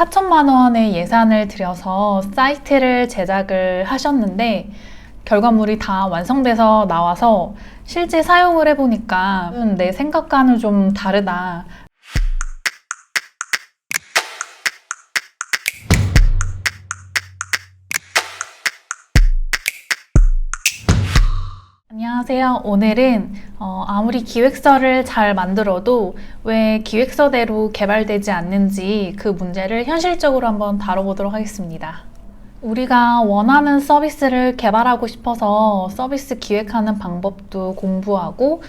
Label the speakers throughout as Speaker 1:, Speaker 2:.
Speaker 1: 4천만 원의 예산을 들여서 사이트를 제작을 하셨는데 결과물이 다 완성돼서 나와서 실제 사용을 해보니까 내 생각과는 좀 다르다. 안녕하세요. 오늘은 아무리 기획서를 잘 만들어도 왜 기획서대로 개발되지 않는지 그 문제를 현실적으로 한번 다뤄보도록 하겠습니다. 우리가 원하는 서비스를 개발하고 싶어서 서비스 기획하는 방법도 공부하고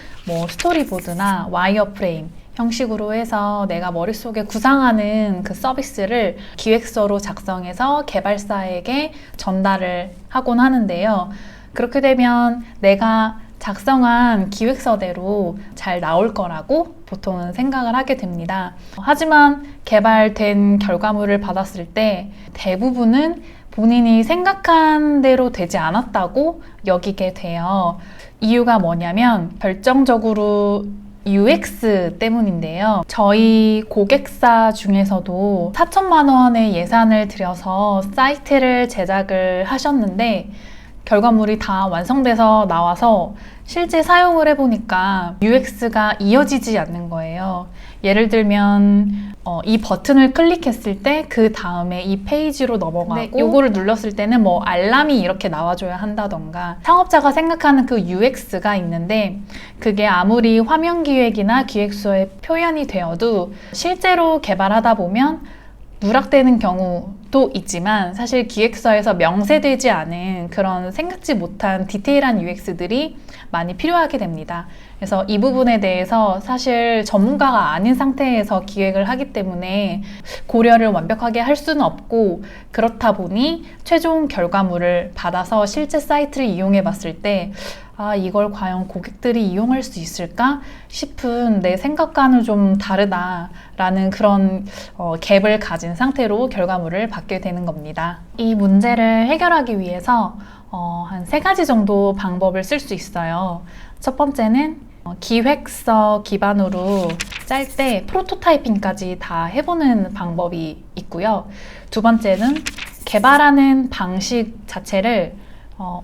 Speaker 1: 스토리보드나 와이어프레임 형식으로 해서 내가 머릿속에 구상하는 그 서비스를 기획서로 작성해서 개발사에게 전달을 하곤 하는데요. 그렇게 되면 내가 작성한 기획서대로 잘 나올 거라고 보통은 생각을 하게 됩니다. 하지만 개발된 결과물을 받았을 때 대부분은 본인이 생각한 대로 되지 않았다고 여기게 돼요. 이유가 뭐냐면 결정적으로 UX 때문인데요. 저희 고객사 중에서도 4천만 원의 예산을 들여서 사이트를 제작을 하셨는데 결과물이 다 완성돼서 나와서 실제 사용을 해보니까 UX가 이어지지 않는 거예요. 예를 들면 이 버튼을 클릭했을 때 그 다음에 이 페이지로 넘어가고 요거를 눌렀을 때는 알람이 이렇게 나와줘야 한다던가 창업자가 생각하는 그 UX가 있는데 그게 아무리 화면 기획이나 기획서에 표현이 되어도 실제로 개발하다 보면 누락되는 경우도 있지만 사실 기획서에서 명세되지 않은 그런 생각지 못한 디테일한 UX들이 많이 필요하게 됩니다. 그래서 이 부분에 대해서 사실 전문가가 아닌 상태에서 기획을 하기 때문에 고려를 완벽하게 할 수는 없고 그렇다 보니 최종 결과물을 받아서 실제 사이트를 이용해 봤을 때 이걸 과연 고객들이 이용할 수 있을까 싶은 내 생각과는 좀 다르다라는 그런 갭을 가진 상태로 결과물을 받게 되는 겁니다. 이 문제를 해결하기 위해서 한 3가지 정도 방법을 쓸 수 있어요. 첫 번째는 기획서 기반으로 짤 때 프로토타이핑까지 다 해보는 방법이 있고요. 두 번째는 개발하는 방식 자체를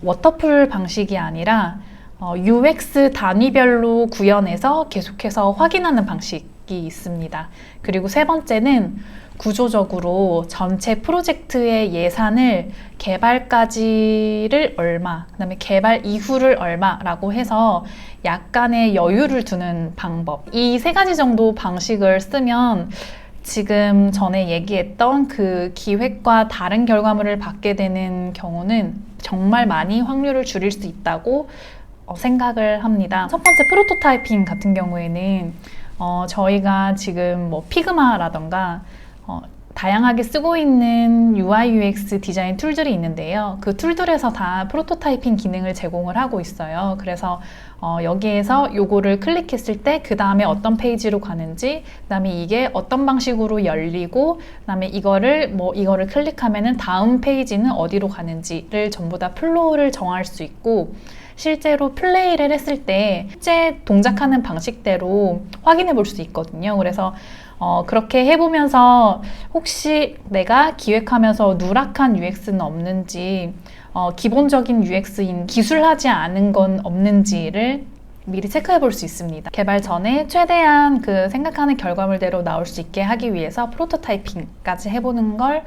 Speaker 1: 워터풀 방식이 아니라 UX 단위별로 구현해서 계속해서 확인하는 방식이 있습니다. 그리고 세 번째는 구조적으로 전체 프로젝트의 예산을 개발까지를 얼마, 그다음에 개발 이후를 얼마라고 해서 약간의 여유를 두는 방법. 이 3가지 정도 방식을 쓰면 지금 전에 얘기했던 그 기획과 다른 결과물을 받게 되는 경우는 정말 많이 확률을 줄일 수 있다고 생각을 합니다. 첫 번째 프로토타이핑 같은 경우에는 저희가 지금 피그마라던가 다양하게 쓰고 있는 UI, UX 디자인 툴들이 있는데요. 그 툴들에서 다 프로토타이핑 기능을 제공을 하고 있어요. 그래서 여기에서 요거를 클릭했을 때 그 다음에 어떤 페이지로 가는지, 그 다음에 이게 어떤 방식으로 열리고, 그 다음에 이거를 클릭하면은 다음 페이지는 어디로 가는지를 전부 다 플로우를 정할 수 있고, 실제로 플레이를 했을 때 실제 동작하는 방식대로 확인해 볼 수 있거든요. 그래서 그렇게 해보면서 혹시 내가 기획하면서 누락한 UX는 없는지, 기본적인 UX인 기술하지 않은 건 없는지를 미리 체크해 볼 수 있습니다. 개발 전에 최대한 그 생각하는 결과물대로 나올 수 있게 하기 위해서 프로토타이핑까지 해보는 걸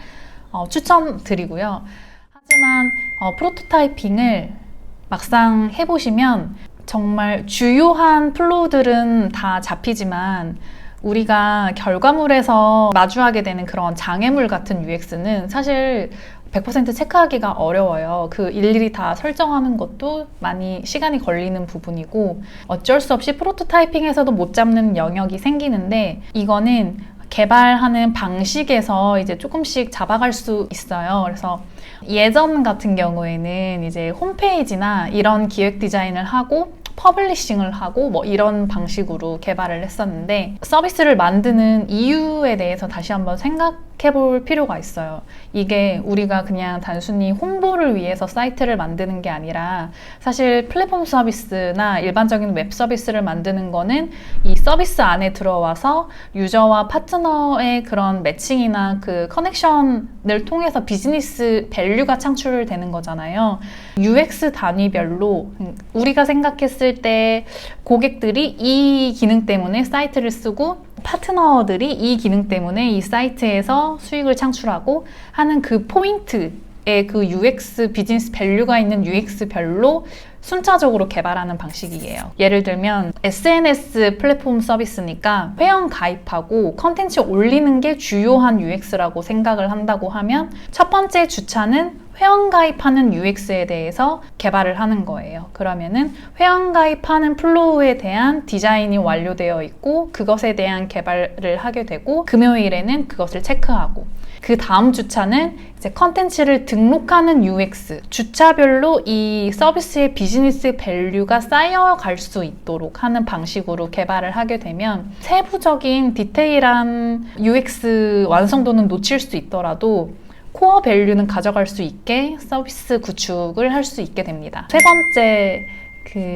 Speaker 1: 추천드리고요. 하지만 프로토타이핑을 막상 해보시면 정말 주요한 플로우들은 다 잡히지만 우리가 결과물에서 마주하게 되는 그런 장애물 같은 UX는 사실 100% 체크하기가 어려워요. 그 일일이 다 설정하는 것도 많이 시간이 걸리는 부분이고 어쩔 수 없이 프로토타이핑에서도 못 잡는 영역이 생기는데 이거는 개발하는 방식에서 이제 조금씩 잡아갈 수 있어요. 그래서 예전 같은 경우에는 이제 홈페이지나 이런 기획 디자인을 하고 퍼블리싱을 하고 이런 방식으로 개발을 했었는데 서비스를 만드는 이유에 대해서 다시 한번 생각해 볼 필요가 있어요. 이게 우리가 그냥 단순히 홍보를 위해서 사이트를 만드는 게 아니라 사실 플랫폼 서비스나 일반적인 웹 서비스를 만드는 거는 이 서비스 안에 들어와서 유저와 파트너의 그런 매칭이나 그 커넥션을 통해서 비즈니스 밸류가 창출되는 거잖아요. UX 단위별로 우리가 생각했을 때 고객들이 이 기능 때문에 사이트를 쓰고 파트너들이 이 기능 때문에 이 사이트에서 수익을 창출하고 하는 그 포인트의 그 UX 비즈니스 밸류가 있는 UX별로 순차적으로 개발하는 방식이에요. 예를 들면 SNS 플랫폼 서비스니까 회원 가입하고 컨텐츠 올리는 게 주요한 UX라고 생각을 한다고 하면 첫 번째 주차는 회원 가입하는 UX에 대해서 개발을 하는 거예요. 그러면은 회원 가입하는 플로우에 대한 디자인이 완료되어 있고 그것에 대한 개발을 하게 되고 금요일에는 그것을 체크하고 그 다음 주차는 이제 컨텐츠를 등록하는 UX, 주차별로 이 서비스의 비즈니스 밸류가 쌓여갈 수 있도록 하는 방식으로 개발을 하게 되면 세부적인 디테일한 UX 완성도는 놓칠 수 있더라도 코어 밸류는 가져갈 수 있게 서비스 구축을 할 수 있게 됩니다. 세 번째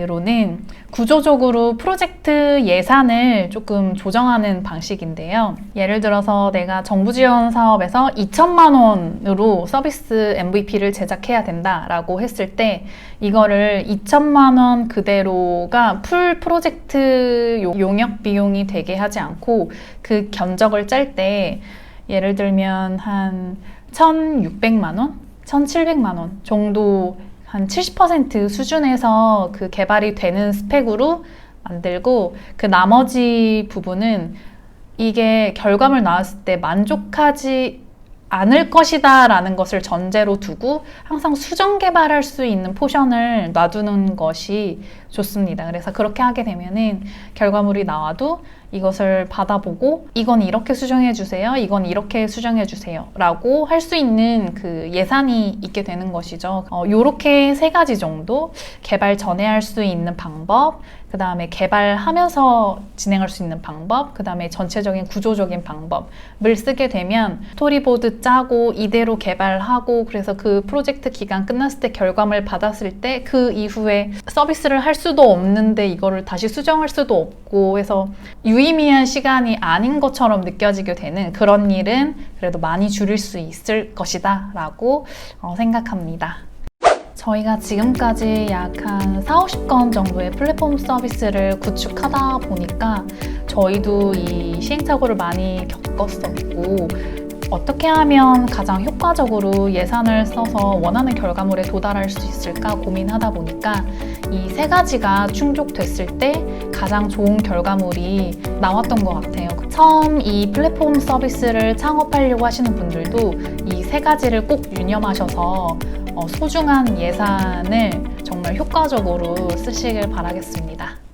Speaker 1: 로는 구조적으로 프로젝트 예산을 조금 조정하는 방식인데요. 예를 들어서 내가 정부 지원 사업에서 2천만 원으로 서비스 MVP를 제작해야 된다라고 했을 때 이거를 2천만 원 그대로가 풀 프로젝트 용역 비용이 되게 하지 않고 그 견적을 짤 때 예를 들면 한 1,600만 원? 1,700만 원 정도 한 70% 수준에서 그 개발이 되는 스펙으로 만들고 그 나머지 부분은 이게 결과물 나왔을 때 만족하지 않을 것이다 라는 것을 전제로 두고 항상 수정 개발할 수 있는 포션을 놔두는 것이 좋습니다. 그래서 그렇게 하게 되면은 결과물이 나와도 이것을 받아보고 이건 이렇게 수정해 주세요. 이건 이렇게 수정해 주세요. 라고 할 수 있는 그 예산이 있게 되는 것이죠. 요렇게 세 가지 정도 개발 전에 할 수 있는 방법, 그 다음에 개발하면서 진행할 수 있는 방법, 그 다음에 전체적인 구조적인 방법을 쓰게 되면 스토리보드 짜고 이대로 개발하고 그래서 그 프로젝트 기간 끝났을 때 결과물 받았을 때 그 이후에 서비스를 할 수도 없는데 이거를 다시 수정할 수도 없고 해서 유의미한 시간이 아닌 것처럼 느껴지게 되는 그런 일은 그래도 많이 줄일 수 있을 것이다 라고 생각합니다. 저희가 지금까지 약 한 40-50건 정도의 플랫폼 서비스를 구축하다 보니까 저희도 이 시행착오를 많이 겪었었고 어떻게 하면 가장 효과적으로 예산을 써서 원하는 결과물에 도달할 수 있을까 고민하다 보니까 이 세 가지가 충족됐을 때 가장 좋은 결과물이 나왔던 것 같아요. 처음 이 플랫폼 서비스를 창업하려고 하시는 분들도 이 세 가지를 꼭 유념하셔서 소중한 예산을 정말 효과적으로 쓰시길 바라겠습니다.